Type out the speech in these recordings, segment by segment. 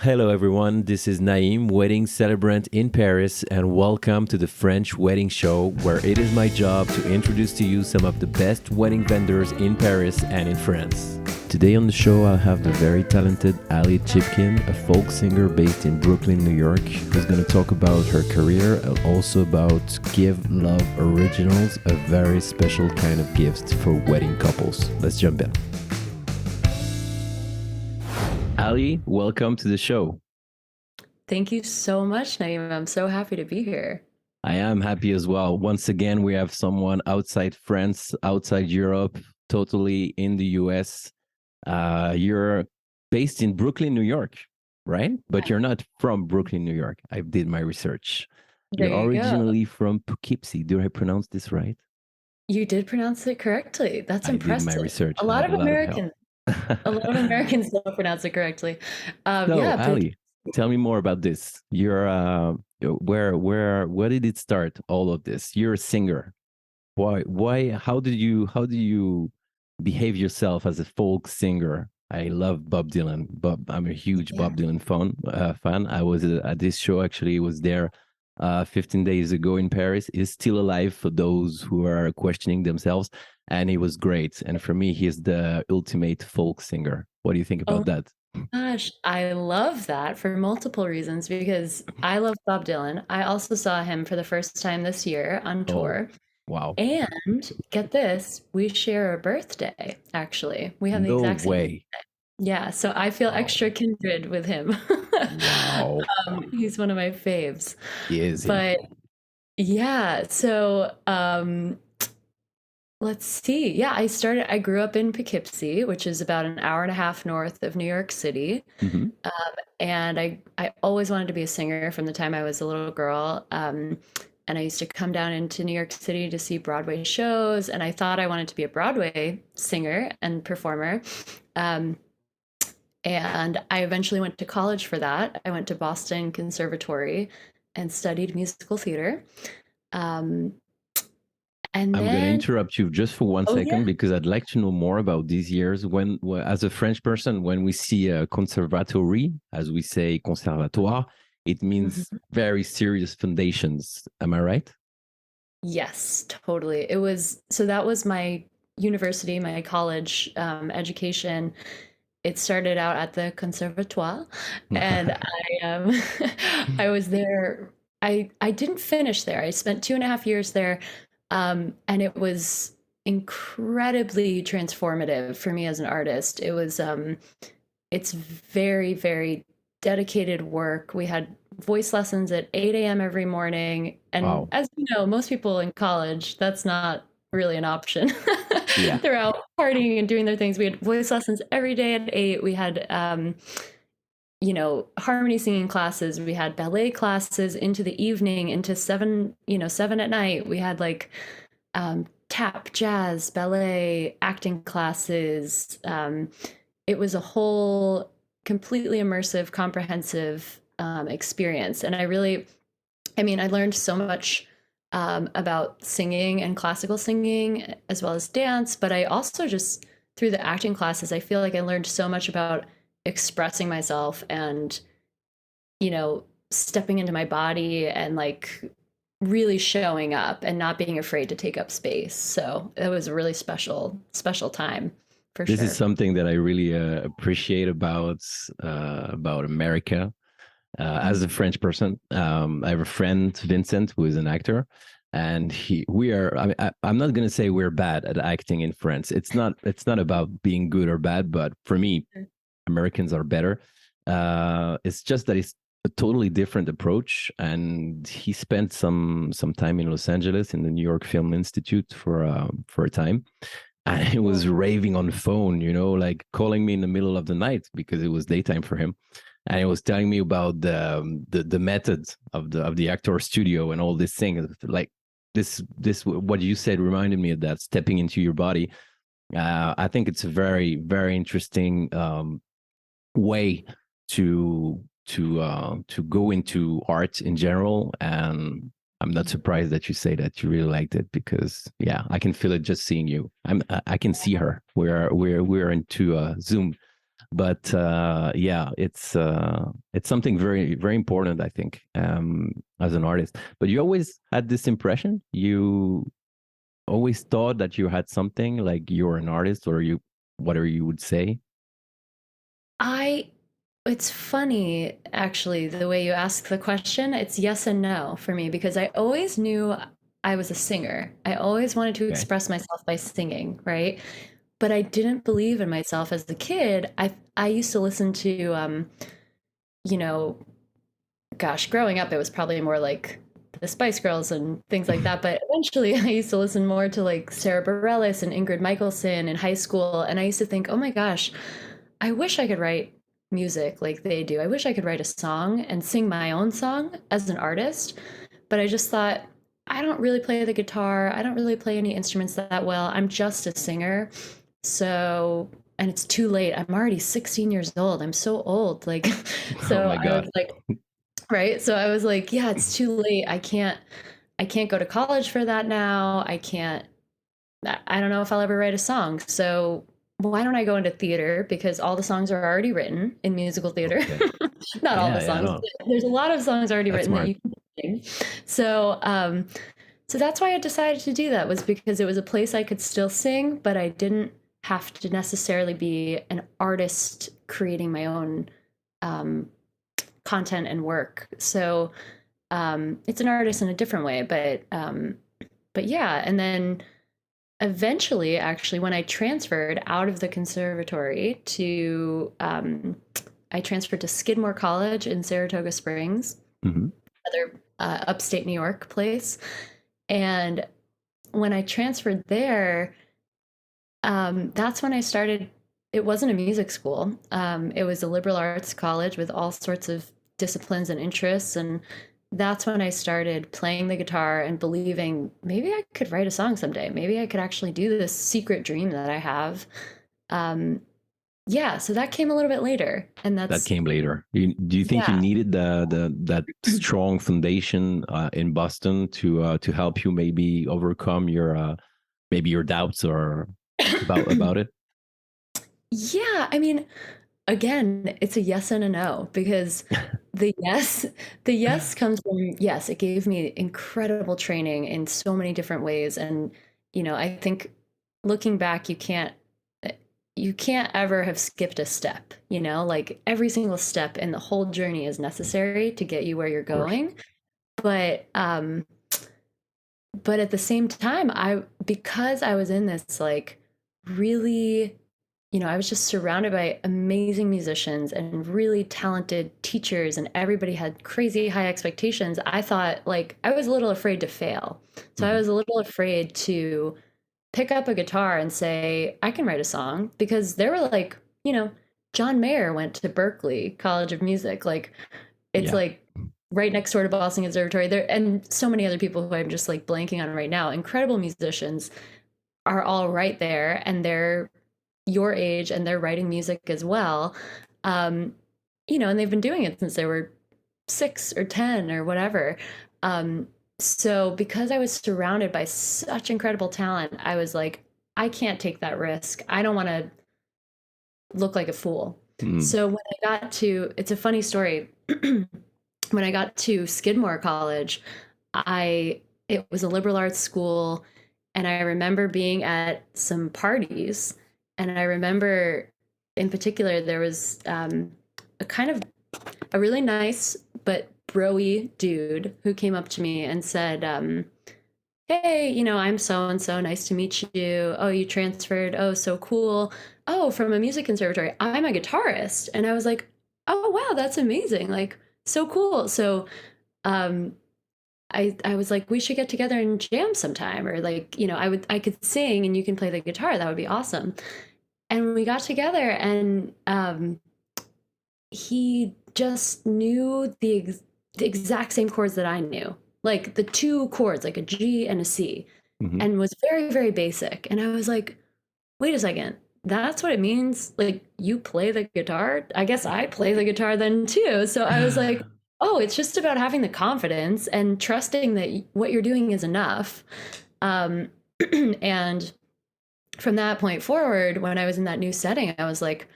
Hello, everyone. This is Naim, wedding celebrant in Paris, and welcome to the French Wedding Show, where it is my job to introduce to you some of the best wedding vendors in Paris and in France. Today on the show, I'll have the very talented Allie Chipkin, a folk singer based in Brooklyn, New York, who's going to talk about her career and also about Give Love Originals, a very special kind of gift for wedding couples. Let's jump in. Allie, welcome to the show. Thank you so much, Naeem. I'm so happy to be here. I am happy as well. Once again, we have someone outside France, outside Europe, totally in the US. You're based in Brooklyn, New York, right? But you're not from Brooklyn, New York. I did my research. There You're you go. originally from Poughkeepsie. Do I pronounce this right? You did pronounce it correctly. That's I did my impressive. research. A I lot had of a lot of help. Americans, a lot of Americans don't pronounce it correctly. So, Yeah, but Ali, tell me more about this. Where did it start? All of this. You're a singer. Why? How do you behave yourself as a folk singer? I love Bob Dylan. I'm a huge yeah. Bob Dylan fan. I was at this show actually. Was there 15 days ago in Paris. He's still alive for those who are questioning themselves, and he was great. And for me, he's the ultimate folk singer. What do you think Oh about that? my gosh, I love that for multiple reasons because I love Bob Dylan. I also saw him for the first time this year on Oh, tour. wow! And get this, we share a birthday, actually. We have the No exact same. way! Yeah, so I feel Wow! extra kindred with him. Wow! He's one of my faves. He is. He. But yeah, so let's see. Yeah, I grew up in Poughkeepsie, which is about an hour and a half north of New York City. Mhm. Um, and I always wanted to be a singer from the time I was a little girl. And I used to come down into New York City to see Broadway shows, and I thought I wanted to be a Broadway singer and performer. Um, and I eventually went to college for that. I went to Boston Conservatory and studied musical theater. Um, and I'm going to then, interrupt you just for one oh second yeah, because I'd like to know more about these years. As a French person, when we see a conservatory, as we say conservatoire, it means mhm. very serious foundations. Am I right? Yes, totally. It was so that was my university, my college education. It started out at the Conservatoire, and I was there. I didn't finish there. I spent 2.5 years there, and it was incredibly transformative for me as an artist. It's very, very dedicated work. We had voice lessons at 8 a.m. every morning. And Wow. as you know, most people in college, that's not really an option. Yeah. They're out partying and doing their things. We had voice lessons every day at 8. We had, harmony singing classes. We had ballet classes into the evening, into 7 at night. We had like tap, jazz, ballet, acting classes. It was a whole completely immersive, comprehensive experience. And I learned so much about singing and classical singing as well as dance. But I also just, through the acting classes, I feel like I learned so much about expressing myself and, stepping into my body and like really showing up and not being afraid to take up space. So it was a really special, special time for This is sure. something that I really appreciate about America. As a French person, I have a friend, Vincent, who is an actor, and we are. I'm not going to say we're bad at acting in France. It's not about being good or bad, but for me, Americans are better. It's just that it's a totally different approach. And he spent some time in Los Angeles in the New York Film Institute for a time, and he was raving on the phone, like calling me in the middle of the night because it was daytime for him, and he was telling me about the methods of the actor studio and all these things. Like this what you said reminded me of that, stepping into your body. I think it's a very very interesting way to go into art in general. And I'm not surprised that you say that you really liked it, because yeah, I can feel it just seeing you. I can see her. We're into Zoom, But yeah, it's something very very important, I think, as an artist. But you always had this impression. You always thought that you had something, like you're an artist, or you whatever you would say. I It's funny actually the way you ask the question. It's yes and no for me because I always knew I was a singer. I always wanted to Okay. express myself by singing, right? But I didn't believe in myself as a kid. I used to listen to you know, gosh, growing up it was probably more like the Spice Girls and things like that, but eventually I used to listen more to like Sarah Bareilles and Ingrid Michaelson in high school, and I used to think, "Oh my gosh, I wish I could write music like they do. I wish I could write a song and sing my own song as an artist." But I just thought, I don't really play the guitar. I don't really play any instruments that well. I'm just a singer. So, and it's too late. I'm already 16 years old. I'm so old. Like, Oh so my I was God. like, right. So I was like, yeah, it's too late. I can't go to college for that now. I don't know if I'll ever write a song. So why don't I go into theater? Because all the songs are already written in musical theater. Okay. Not all the Yeah, yeah, songs, no, but there's a lot of songs already that's written that smart. you can sing. So, so that's why I decided to do that was because it was a place I could still sing, but I didn't have to necessarily be an artist creating my own um, content and work. So it's an artist in a different way, but yeah. And then eventually, actually, when I transferred out of the conservatory to, I transferred to Skidmore College in Saratoga Springs, Hmm. another upstate New York place. And when I transferred there, that's when I started. It wasn't a music school. It was a liberal arts college with all sorts of disciplines and interests. And that's when I started playing the guitar and believing maybe I could write a song someday. Maybe I could actually do this secret dream that I have. Um, yeah, so that came a little bit later. And That that's, came later. Do you think you yeah. needed the that strong foundation in Boston to help you maybe overcome your maybe your doubts or about it? Yeah, I mean, again, it's a yes and a no because the yes, the yes comes from yes, it gave me incredible training in so many different ways. And, I think looking back, eh, you can't ever have skipped a step, like every single step in the whole journey is necessary to get you where you're Of course. going. But but at the same time, because I was in this like really, I was just surrounded by amazing musicians and really talented teachers, and everybody had crazy high expectations. I thought, like, I was a little afraid to fail. So I Hmm. was a little afraid to pick up a guitar and say, I can write a song because there were like, John Mayer went to Berklee College of Music. Like, it's Yeah. like right next door to Boston Conservatory there, and so many other people who I'm just like blanking on right now, incredible musicians are all right there, and they're your age and they're writing music as well. um and they've been doing it since they were 6 or 10 or whatever. So because I was surrounded by such incredible talent, I was like, I can't take that risk. I don't want to look like a fool. Mm. So when I got to, it's a funny story. When I got to Skidmore College, I it was a liberal arts school, and I remember being at some parties, and I remember in particular there was a kind of a really nice but broy dude who came up to me and said, hey, I'm so and so, nice to meet you. Oh, you transferred. Oh, so cool. Oh, from a music conservatory. I'm a guitarist. And I was like, oh, wow, that's amazing. Like, so cool. So, um, I was like, we should get together and jam sometime, or like, I could sing and you can play the guitar. That would be awesome. And we got together, and he just knew the exact same chords that I knew, like the two chords, like a G and a C, Hmm. and was very, very basic. And I was like, wait a second, that's what it means? Like, you play the guitar? I guess I play the guitar then too. So I was like, oh, it's just about having the confidence and trusting that what you're doing is enough. Um, and from that point forward, when I was in that new setting, I was like,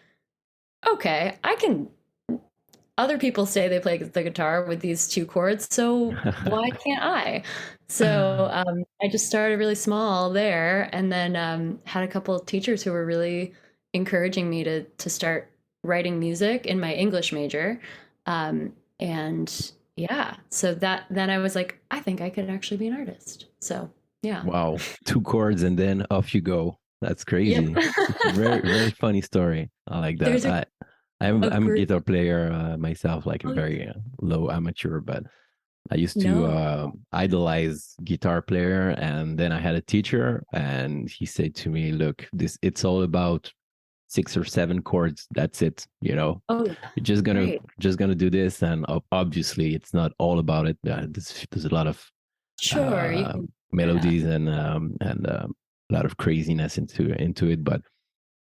okay, I can. Other people say they play the guitar with these two chords, so why can't I? So I just started really small there, and then had a couple of teachers who were really encouraging me to start writing music in my English major. And yeah, so that then I was like, I think I could actually be an artist. So yeah. Wow, two chords and then off you go. That's Yep. crazy. Very, very funny story. I like that. There's a I'm a group. guitar player myself, like a Oh, yeah. very low amateur, but I used to No. idolize guitar player, and then I had a teacher, and he said to me, "Look, this it's all about 6 or 7 chords. That's it. You know, Oh yeah. you're Right. just gonna do this, and obviously, it's not all about it. There's a lot of Sure. You uh, can. Yeah. melodies and a lot of craziness into it, but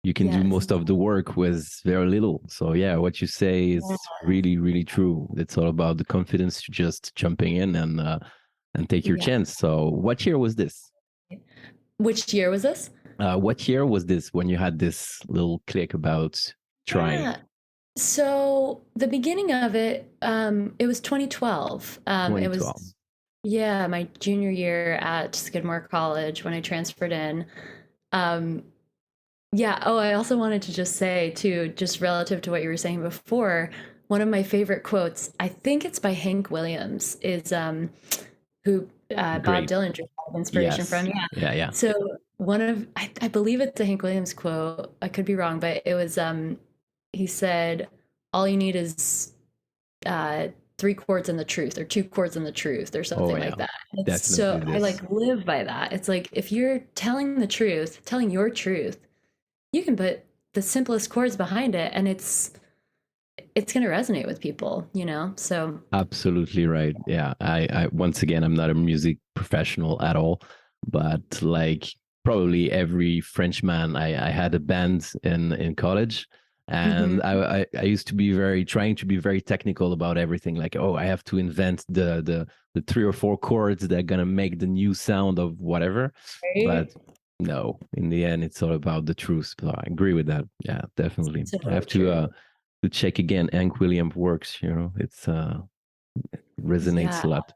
you can do Yes. most of the work with very little. So yeah, what you say is really, really true. It's all about the confidence to just jumping in and take your Yeah. chance. So what year was this? Which year was this? What year was this when you had this little click about trying? Yeah. So the beginning of it, it was 2012. It 2012. was, yeah, my junior year at Skidmore College when I transferred in. Um, yeah. Oh, I also wanted to just say too, just relative to what you were saying before, one of my favorite quotes, I think it's by Hank Williams, is who Bob Great. Dylan drew a lot of inspiration from. Yes. Yeah. Yeah. Yeah. So one of I believe it's a Hank Williams quote. I could be wrong, but it was he said, "All you need is uh, 3 chords and the truth, or 2 chords and the truth, or Oh something yeah. like that." It's so Definitely I this. like live by that. It's like if you're telling the truth, telling your truth, you can put the simplest chords behind it, and it's going to resonate with people, you know? So, Absolutely right. Yeah. I once again, I'm not a music professional at all, but like probably every Frenchman, I had a band in college, and mhm, I used to be very trying to be very technical about everything. Like, oh, I have to invent the 3 or 4 chords that are gonna make the new sound of whatever. But right? no, in the end, it's all about the truth. So I agree with that. Yeah, definitely. So I have true. to check again Hank William works, you know, it's resonates Yeah, a lot.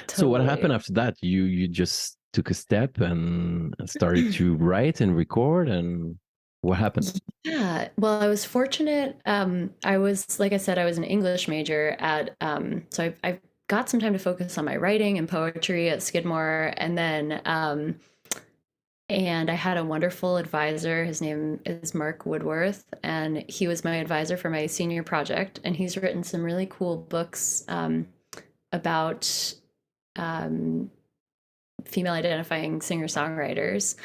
So what totally. happened after that? You just took a step and started to write and record, and what happened? Yeah, well, I was fortunate. I was, like I said, I was an English major at, so I got some time to focus on my writing and poetry at Skidmore, and I had a wonderful advisor. His name is Mark Woodworth, and he was my advisor for my senior project. And he's written some really cool books about um, female identifying singer songwriters.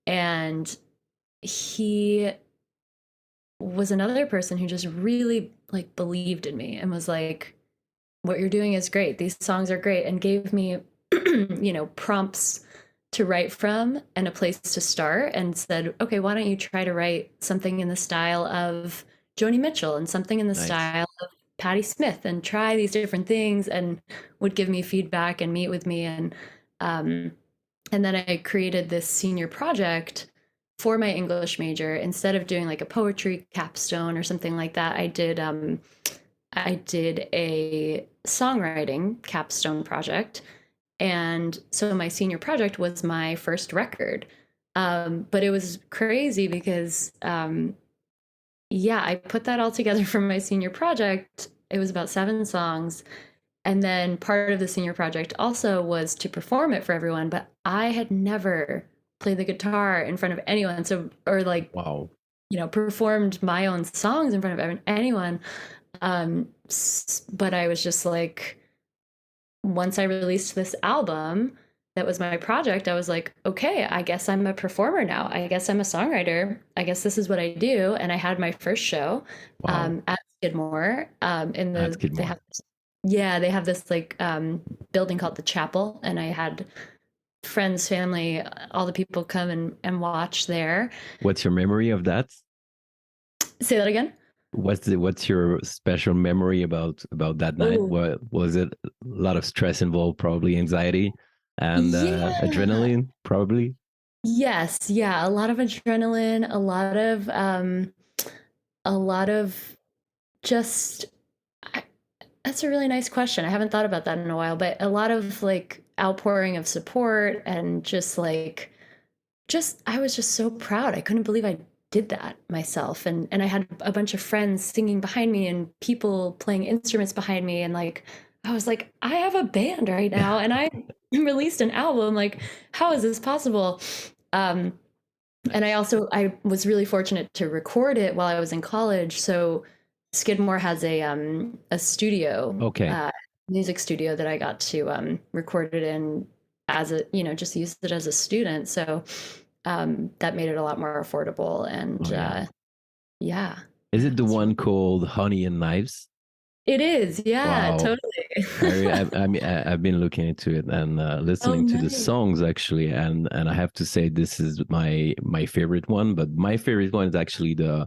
And he was another person who just really like believed in me and was like, what you're doing is great. These songs are great, and gave me, prompts to write from and a place to start, and said, okay, why don't you try to write something in the style of Joni Mitchell and something in the Nice. style of Patti Smith, and try these different things, and would give me feedback and meet with me. Um, and then I created this senior project for my English major. Instead of doing like a poetry capstone or something like that, I did a songwriting capstone project. And so my senior project was my first record. But it was crazy because, yeah, I put that all together for my senior project. It was about 7 songs. And then part of the senior project also was to perform it for everyone. But I had never played the guitar in front of anyone. So, or like, Wow. performed my own songs in front of anyone. But I was just like, once I released this album, that was my project, I was like, okay, I guess I'm a performer now. I guess I'm a songwriter. I guess this is what I do. And I had my first show Wow. at Skidmore. That's good They more. have, yeah, they have this like building called the Chapel, and I had friends, family, all the people come and watch there. What's your memory of that? Say that again. What's your special memory about that night? Oh, What was it? A lot of stress involved, probably anxiety and yeah. adrenaline, probably. Yes, yeah, a lot of adrenaline, a lot of A lot of just I, that's a really nice question. I haven't thought about that in a while, but a lot of like outpouring of support and just I was just so proud. I couldn't believe I did that myself. And I had a bunch of friends singing behind me and people playing instruments behind me, and like I was like, I have a band right now and I released an album. Like, how is this possible? Um, and I was really fortunate to record it while I was in college. So Skidmore has a studio, Okay. music studio that I got to record it in as a, just use it as a student. So that made it a lot more affordable. And Oh yeah. yeah, Is yeah, it the it's one called Honey and Knives? it is. Yeah, Wow. totally. I've been looking into it and Oh, listening to the nice. songs actually, and I have to say this is my favorite one. But my favorite one is actually the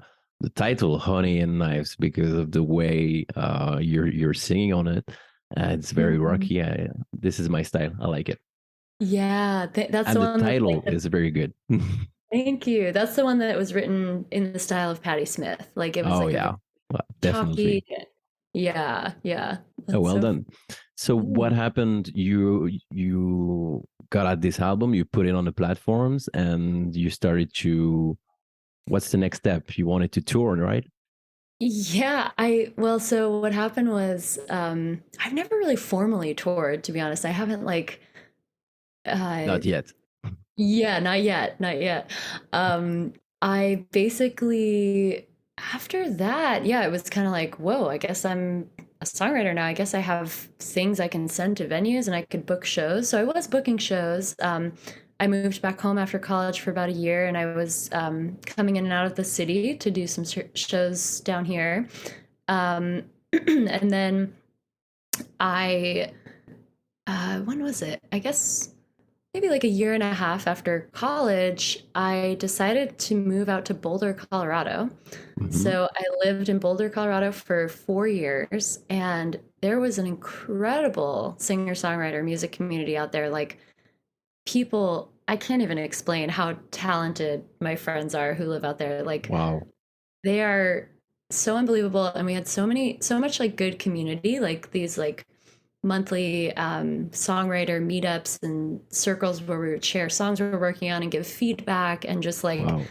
title, "Honey and Knives," because of the way you're singing on it. It's very Mhm. rocky. This is my style. I like it, Yeah, that's and the the one that's like title is very good. thank you. That's the one that was written in the style of Patti Smith. Like it was Oh like a very yeah, well, talky. definitely. Yeah, yeah. Oh, That's well so done. So what fun. happened? You got out this album, you put it on the platforms, and you started to. What's the next step? You wanted to tour, right? Yeah, well, so what happened was I've never really formally toured, to be honest. I haven't like uh Not yet. yeah, not yet, not yet. Um I basically after that, yeah, it was kind of like, whoa, I guess I'm a songwriter now. I guess I have things I can send to venues and I could book shows. So I was booking shows. I moved back home after college for about a year, and I was coming in and out of the city to do some shows down here. Um, and then I, when was it? I guess maybe like a year and a half after college, I decided to move out to Boulder, Colorado. Hmm. So I lived in Boulder, Colorado for 4 years, and there was an incredible singer-songwriter music community out there. Like people, I can't even explain how talented my friends are who live out there. Like Wow. they are so unbelievable, and we had so much like good community, like these like monthly songwriter meetups and circles where we would share songs we were working on and give feedback, and just like Wow.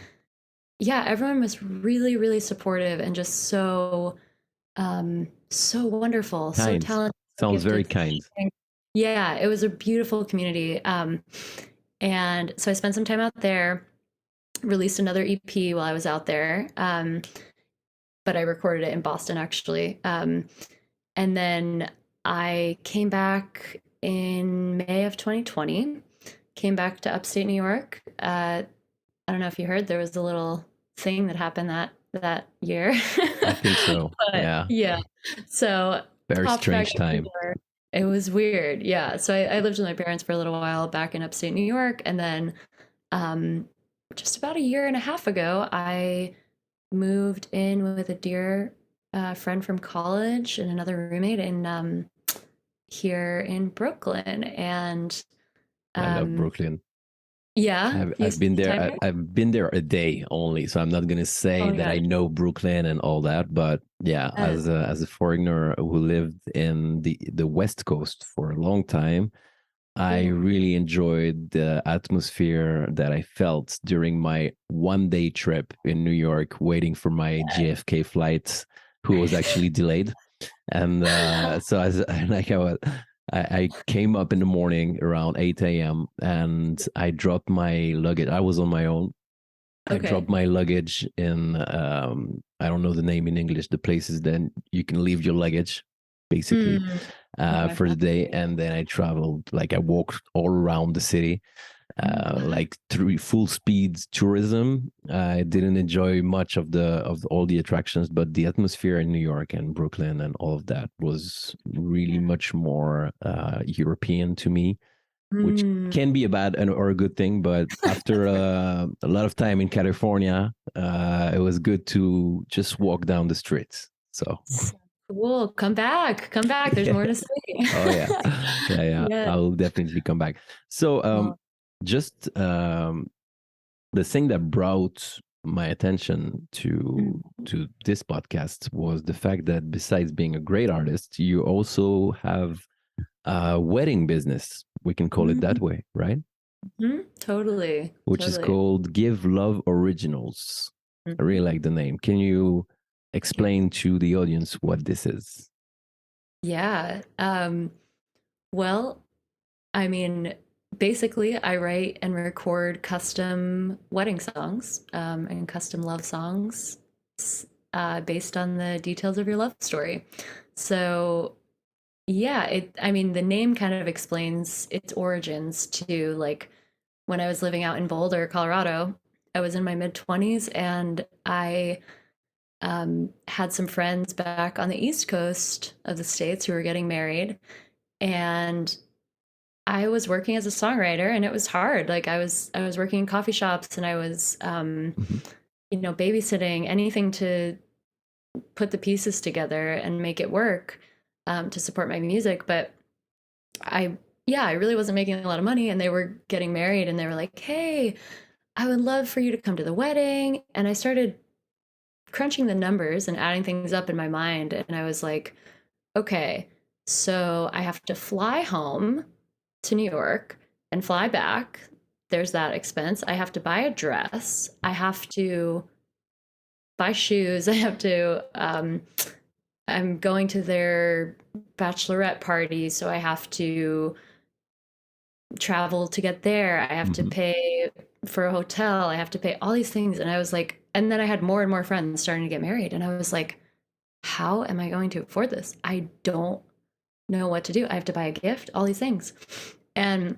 yeah, everyone was really really supportive and just so wonderful, so Kind. talented, so Sounds very gifted. kind. Yeah, it was a beautiful community. And so I spent some time out there, released another EP while I was out there. But I recorded it in Boston actually. And then I came back in May of 2020, came back to upstate New York. I don't know if you heard, there was a little thing that happened that year. I think so. But Yeah. yeah, so Very popped back strange up time. here. It was weird. Yeah. So I lived with my parents for a little while back in upstate New York. And then um, just about a year and a half ago, I moved in with a dear friend from college and another roommate in here in Brooklyn. And I love um, Brooklyn. yeah, you I've been spent there. time there? I've been there a day only, so I'm not gonna Oh say my that I gosh. know Brooklyn and all that. But yeah, Uh, as a foreigner who lived in the West Coast for a long time, I cool. really enjoyed the atmosphere that I felt during my 1 day trip in New York, waiting for my JFK flight, who was Right. actually delayed. And so as like I came up in the morning around 8 a.m. and I dropped my luggage. I was on my own. I Okay. dropped my luggage in I don't know the name in English. The places then you can leave your luggage, basically, Mm. Oh my for the day. gosh. And then I traveled, like I walked all around the city, Oh, wow. like through full speed tourism. I didn't enjoy much of the of all the attractions, but the atmosphere in New York and Brooklyn and all of that was really Yeah. much more European to me, which Mm. can be a bad or a good thing. But after a lot of time in California, it was good to just walk down the streets. So So cool. Come back. Come back. There's yeah. more to see. Oh yeah. Yeah, yeah. Yeah. I'll definitely come back. So Well, just the thing that brought my attention to this podcast was the fact that besides being a great artist, you also have a wedding business. We can call it that way, right? Totally, Which is totally. called Give Love Originals. I really Mhm. like the name. Can you Thank you. explain to the audience what this is? Yeah. Well, I mean, basically, I write and record custom wedding songs and custom love songs based on the details of your love story. So, yeah, I mean, the name kind of explains its origins to like when I was living out in Boulder, Colorado. I was in my mid 20s and I had some friends back on the East Coast of the States who were getting married. And I was working as a songwriter and it was hard. Like I was working in coffee shops and I was Mhm. babysitting, anything to put the pieces together and make it work to support my music. But I yeah, I really wasn't making a lot of money and they were getting married and they were like, "Hey, I would love for you to come to the wedding." And I started crunching the numbers and adding things up in my mind and I was like, "Okay, so I have to fly home to New York and fly back. There's that expense. I have to buy a dress. I have to buy shoes. I have to, I'm going to their bachelorette party, so I have to travel to get there. I have to Mhm. pay for a hotel. I have to pay all these things. And I was like, and then I had more and more friends starting to get married. And I was like, how am I going to afford this? I don't know what to do. I have to buy a gift, all these things. And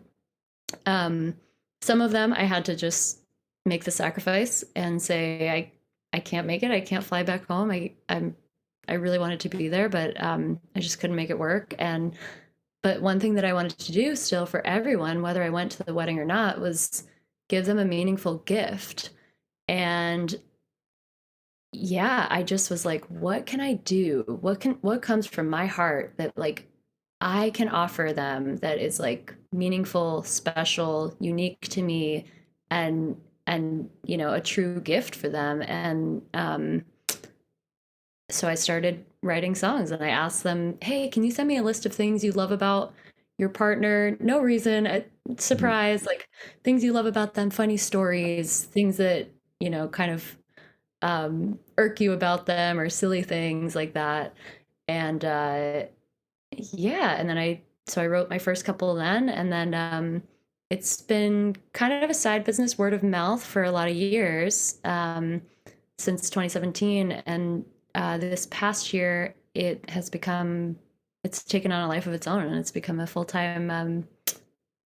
Um, some of them I had to just make the sacrifice and say I can't make it. I can't fly back home. I really wanted to be there, but I just couldn't make it work. And but one thing that I wanted to do still for everyone, whether I went to the wedding or not, was give them a meaningful gift. And yeah, I just was like, what can I do? What comes from my heart that like I can offer them that is like meaningful, special, unique to me and a true gift for them. And so I started writing songs and I asked them, "Hey, can you send me a list of things you love about your partner? No reason, a Mhm. surprise, like things you love about them, funny stories, things that, kind of irk you about them or silly things like that." And yeah, and then I wrote my first couple then, and then it's been kind of a side business, word of mouth, for a lot of years since 2017, and this past year it's taken on a life of its own, and it's become a full time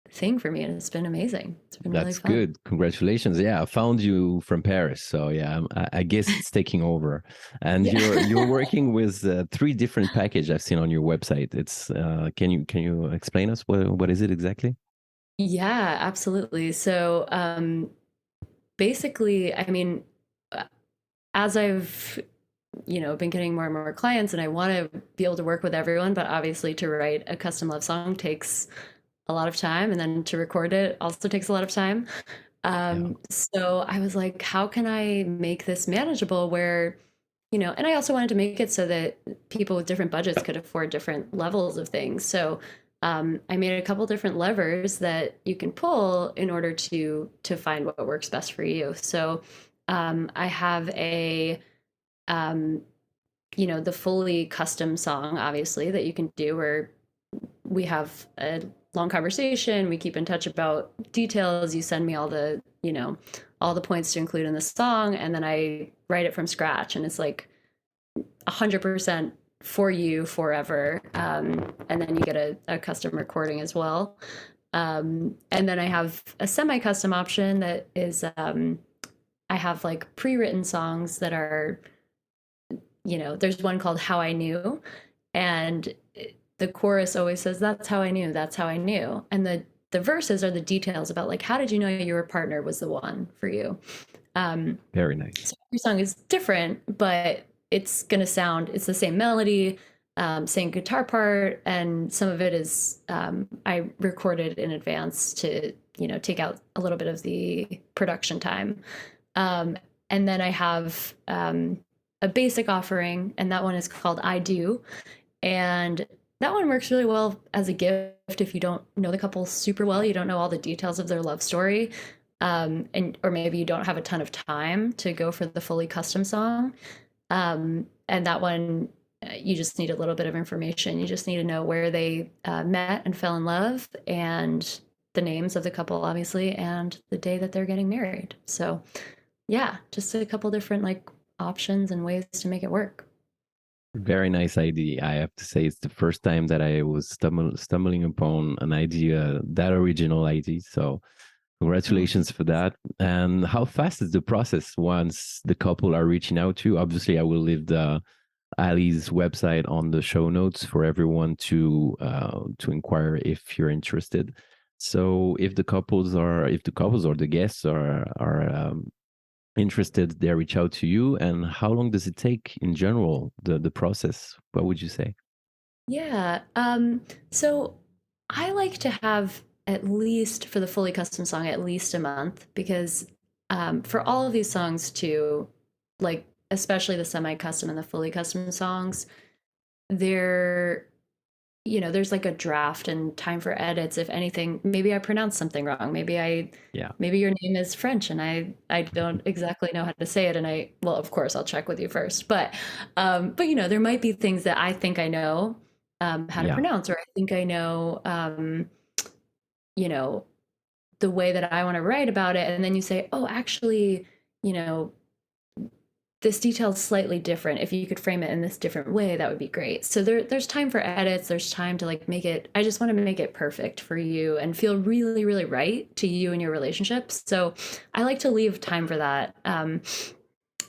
thing for me, and it's been amazing. It's been really That's fun. good. Congratulations. Yeah, I found you from Paris. So yeah, I guess it's taking over. And Yeah. you're working with three different packages I've seen on your website. It's can you explain us what is it exactly? Yeah, absolutely. So basically, I mean, uh, as I've been getting more and more clients and I want to be able to work with everyone, but obviously to write a custom love song takes a lot of time and then to record it also takes a lot of time. Yeah. So I was like, how can I make this manageable where, and I also wanted to make it so that people with different budgets could afford different levels of things. So I made a couple different levers that you can pull in order to find what works best for you. So I have um, the fully custom song, obviously, that you can do where we have a long conversation. We keep in touch about details. You send me all the points to include in the song, and then I write it from scratch. And it's like 100% for you forever. And then you get a custom recording as well. And then I have a semi custom option that is, I have like pre written songs that are there's one called How I Knew, and the chorus always says, "That's how I knew, that's how I knew." And the verses are the details about like, how did you know your partner was the one for you? Um, Very nice. so every song is different, but it's the same melody, same guitar part, and some of it is I recorded in advance to take out a little bit of the production time. Um, And then I have a basic offering, and that one is called I Do. And that one works really well as a gift if you don't know the couple super well, you don't know all the details of their love story, and or maybe you don't have a ton of time to go for the fully custom song. And that one, you just need a little bit of information. You just need to know where they met and fell in love, and the names of the couple, obviously, and the day that they're getting married. So, yeah, just a couple different like options and ways to make it work. Very nice idea. I have to say, it's the first time that I was stumbling upon an idea, that original idea. So, Oh, congratulations for that. And how fast is the process once the couple are reaching out to you? Obviously, I will leave the Allie's website on the show notes for everyone to inquire if you're interested. So, if the couples or the guests are interested, they reach out to you. And how long does it take in general, the process? What would you say? yeah. So I like to have at least for the fully custom song, at least a month because for all of these songs too, like especially the semi-custom and the fully custom songs, they're there's like a draft and time for edits. If anything, maybe I pronounced something wrong. Yeah, Maybe your name is French and I don't exactly know how to say it. And well, of course I'll check with you first, but there might be things that I think I know, how to yeah, pronounce, or I think I know, you know, the way that I want to write about it. And then you say, oh, actually, you know, this detail is slightly different. If you could frame it in this different way, that would be great. So there's time for edits. There's time to like make it. I just want to make it perfect for you and feel really, really right to you and your relationships. So I like to leave time for that.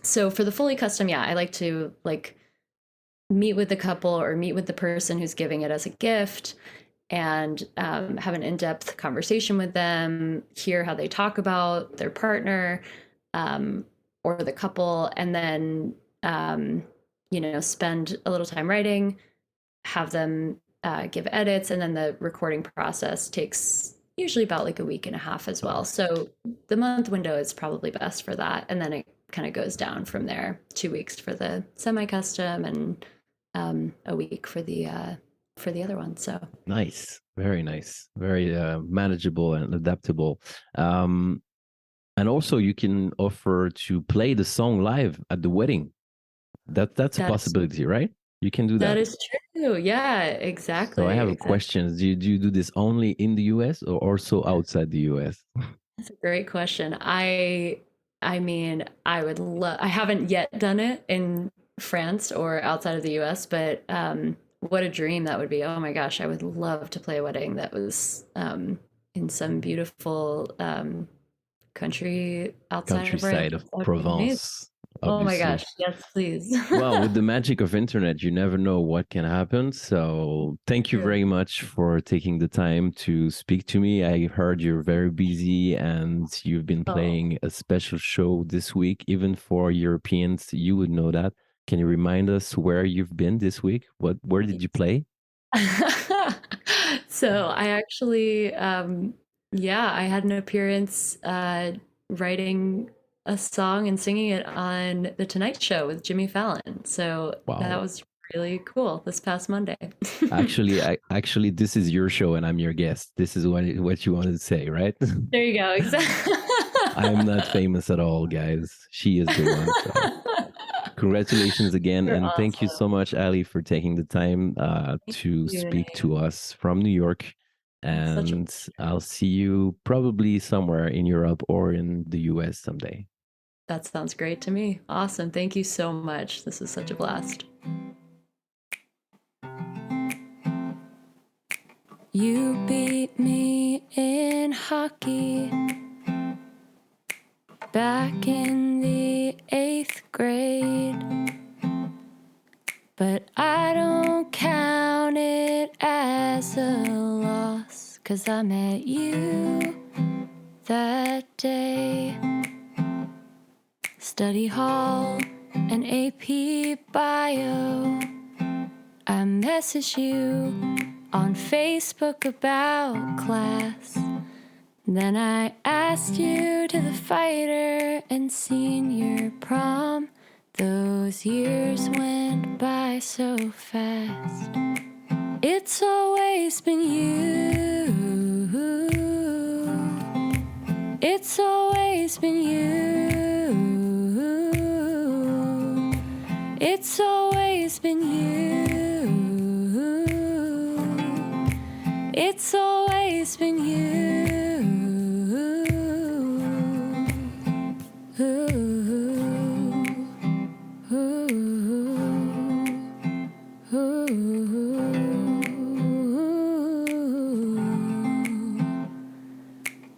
So for the fully custom, yeah, I like to like meet with the couple or meet with the person who's giving it as a gift and have an in-depth conversation with them, hear how they talk about their partner, um, or the couple, and then spend a little time writing, have them give edits, and then the recording process takes usually about like a week and a half as well. wow, So the month window is probably best for that, and then it kind of goes down from there. 2 weeks for the semi-custom, and a week for the other one. So nice, very manageable and adaptable. Um, and also, you can offer to play the song live at the wedding. That's a that is possibility, right? You can do that that. is true. Yeah, So I exactly, have a exactly. question. Do you do this only in the US or also outside the US? That's a great question. I mean, I would love I haven't yet done it in France or outside of the US, but what a dream that would be. Oh my gosh, I would love to play a wedding that was in some beautiful country outside of where I live. Countryside of That would be amazing. Provence, Oh my obviously. gosh, yes, please. Well, with the magic of internet, you never know what can happen. So thank you True. very much for taking the time to speak to me. I heard you're very busy and you've been Oh. playing a special show this week. Even for Europeans, you would know that. Can you remind us where you've been this week? Where did you play? So I actually, yeah, I had an appearance writing a song and singing it on The Tonight Show with Jimmy Fallon. So that Wow. was really cool this past Monday. Actually, this is your show and I'm your guest. This is what you wanted to say, right? There you go. Exactly. I'm not famous at all, guys. She is the one. So congratulations again, You're and thank you awesome. so much, Ali, for taking the time Thank to you, speak Nate. to us from New York. It's such a And I'll see you probably somewhere in Europe or in the US someday. That sounds great to me. Awesome. Thank you so much. This is such a blast. You beat me in hockey back in the 8th grade, but I don't count it as a loss, 'cause I met you that day. Study hall and AP bio, I message you on Facebook about class. Then I asked you to the fighter and senior prom. Those years went by so fast. It's always been you. It's always been you. It's always been you. It's always been you.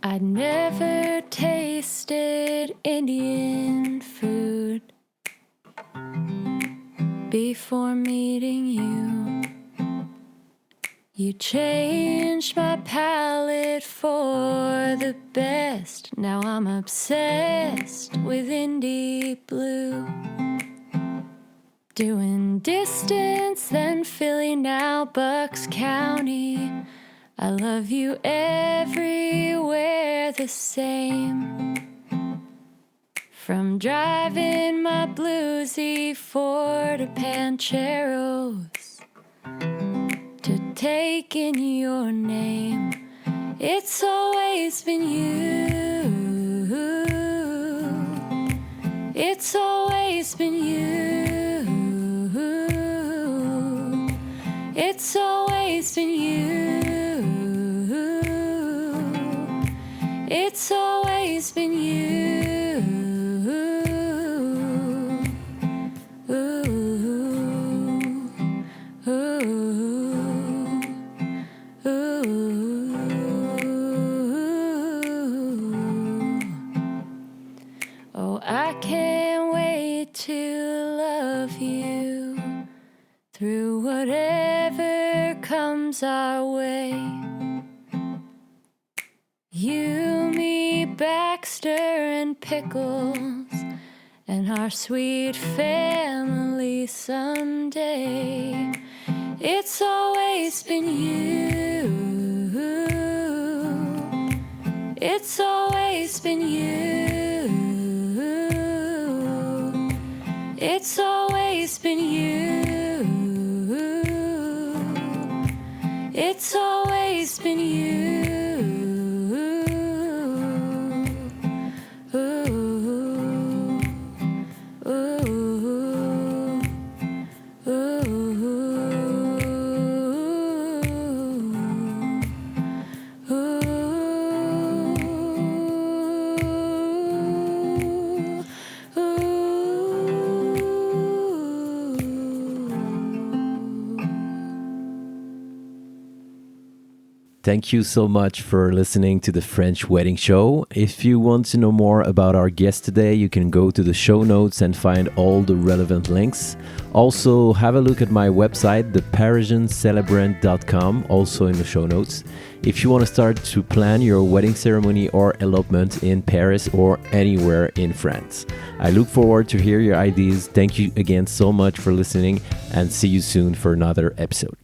I'd never tasted Indian food before meeting you. You changed my palate for the best. Now I'm obsessed with indie blue. Doing distance, then Philly, now Bucks County. I love you everywhere the same. From driving my bluesy Ford to Pancheros, to taking your name. It's always been you. It's always been you. It's always been you. It's always been you. Oh, I can't wait to love you through whatever comes our way. You, me, Baxter, and Pickles, and our sweet family someday. It's always been you. It's always been you. It's always been you. It's always been you. Thank you so much for listening to the French Wedding Show. If you want to know more about our guest today, you can go to the show notes and find all the relevant links. Also, have a look at my website, theparisiancelebrant.com, also in the show notes. If you want to start to plan your wedding ceremony or elopement in Paris or anywhere in France. I look forward to hear your ideas. Thank you again so much for listening, and see you soon for another episode.